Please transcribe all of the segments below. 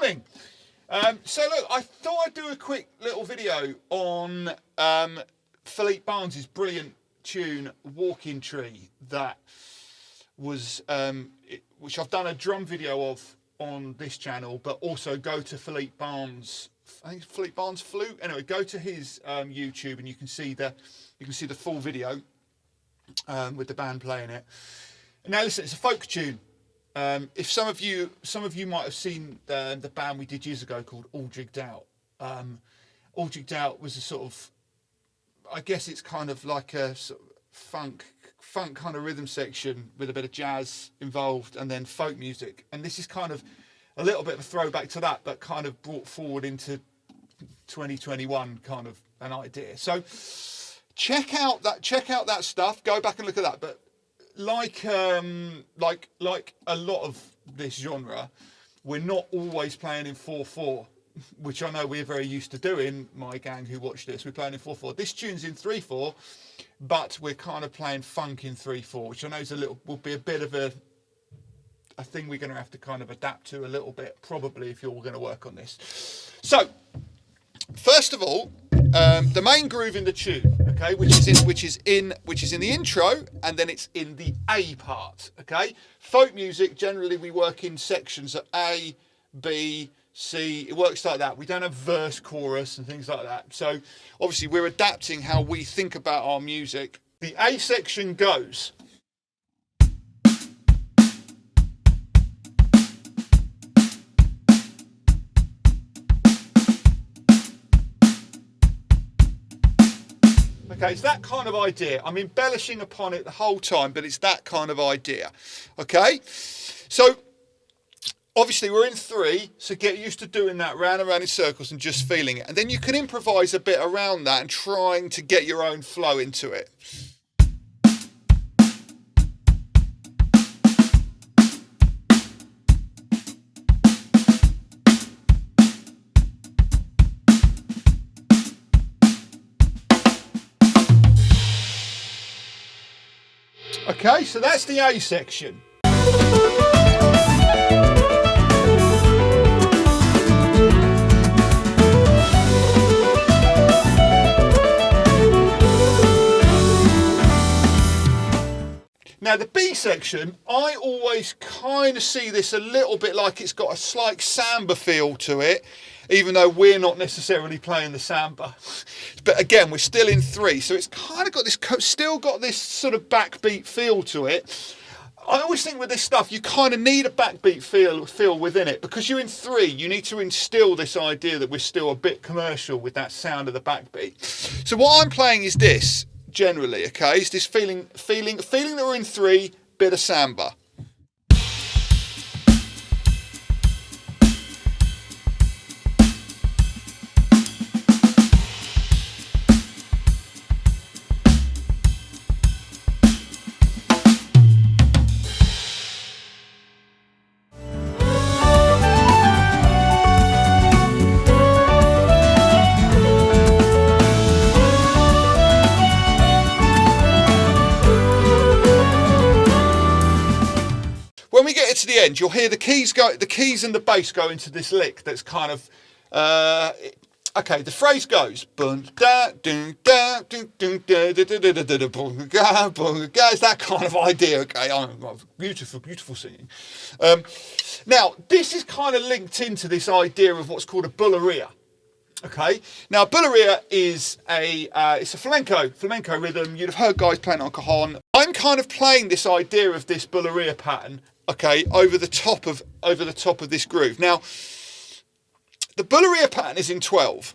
morning. So look, I thought I'd do a quick little video on Philippe Barnes's brilliant tune "Walking Tree" that was which I've done a drum video of on this channel, but also go to Philippe Barnes. I think it's Philippe Barnes Flute. Anyway, go to his YouTube and you can see the full video with the band playing it. Now listen, it's a folk tune. If some of you might have seen the band we did years ago called All Jigged Out. All Jigged Out was a sort of, I guess it's kind of like a sort of funk kind of rhythm section with a bit of jazz involved and then folk music. And this is kind of a little bit of a throwback to that, but kind of brought forward into 2021 kind of an idea. So check out that stuff. Go back and look at that. But like a lot of this genre, we're not always playing in 4/4, which I know we're very used to doing. My gang who watch this, we're playing in 4/4. This tune's in 3/4, but we're kind of playing funk in 3/4, which I know will be a bit of a thing we're going to have to kind of adapt to a little bit, probably, if you're going to work on this. So, first of all, the main groove in the tune, okay, which is in the intro, and then it's in the A part, okay. Folk music, generally we work in sections of A, B, C. It works like that. We don't have verse, chorus, and things like that. So obviously we're adapting how we think about our music. The A section goes. Okay, it's that kind of idea. I'm embellishing upon it the whole time, but it's that kind of idea. Okay, so obviously we're in 3, so get used to doing that round and round in circles and just feeling it. And then you can improvise a bit around that and trying to get your own flow into it. Okay, so that's the A section. Now the B section, I always kind of see this a little bit like it's got a slight samba feel to it, even though we're not necessarily playing the samba. But again, we're still in 3, so it's kind of got this, still got this sort of backbeat feel to it. I always think with this stuff, you kind of need a backbeat feel within it, because you're in 3, you need to instill this idea that we're still a bit commercial with that sound of the backbeat. So what I'm playing is this. Generally, okay, is this feeling that we're in 3, bit of samba. When we get it to the end, you'll hear the keys and the bass go into this lick that's kind of okay, the phrase goes it's that kind of idea, okay. Beautiful singing. Now this is kind of linked into this idea of what's called a bulería. Okay, now bulería is it's a flamenco rhythm. You'd have heard guys playing on cajon. I'm kind of playing this idea of this bulería pattern, okay, over the top of this groove. Now, the bulería pattern is in 12.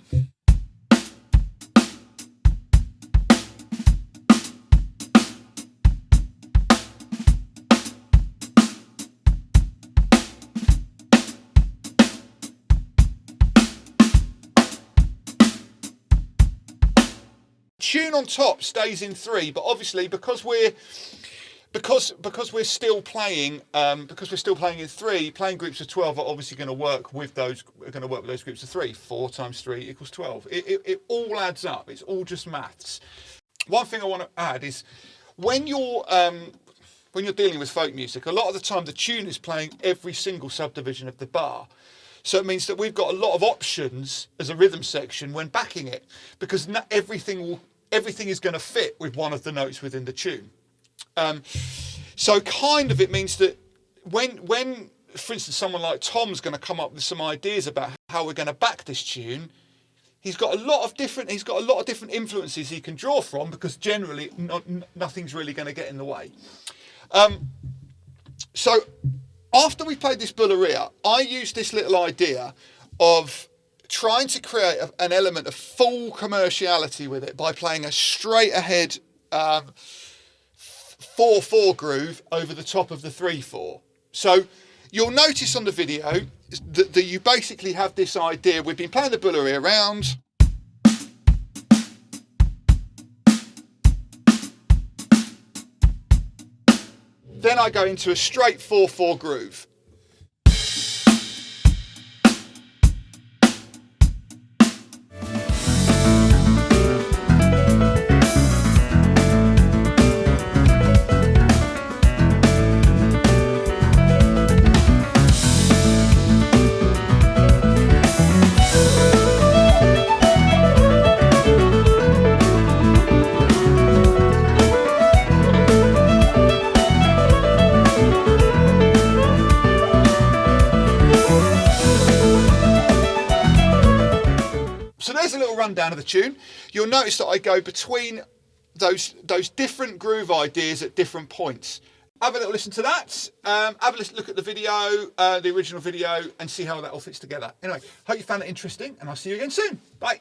Tune on top stays in 3, but obviously because we're still playing in 3, playing groups of 12 are obviously going to work with those groups of 3. 4 times 3 equals 12. It all adds up. It's all just maths. One thing I want to add is when you're dealing with folk music, a lot of the time the tune is playing every single subdivision of the bar. So it means that we've got a lot of options as a rhythm section when backing it, because everything is going to fit with one of the notes within the tune. So kind of it means that when for instance, someone like Tom's going to come up with some ideas about how we're going to back this tune, he's got a lot of different influences he can draw from, because generally nothing's really going to get in the way. So after we played this Bulleria, I used this little idea of trying to create an element of full commerciality with it by playing a straight ahead 4/4 groove over the top of the 3/4. So you'll notice on the video that you basically have this idea. We've been playing the Bulleria around. Then I go into a straight 4/4 groove. So there's a little rundown of the tune. You'll notice that I go between those different groove ideas at different points. Have a little listen to that. Have a look at the video, the original video, and see how that all fits together. Anyway, hope you found it interesting, and I'll see you again soon. Bye.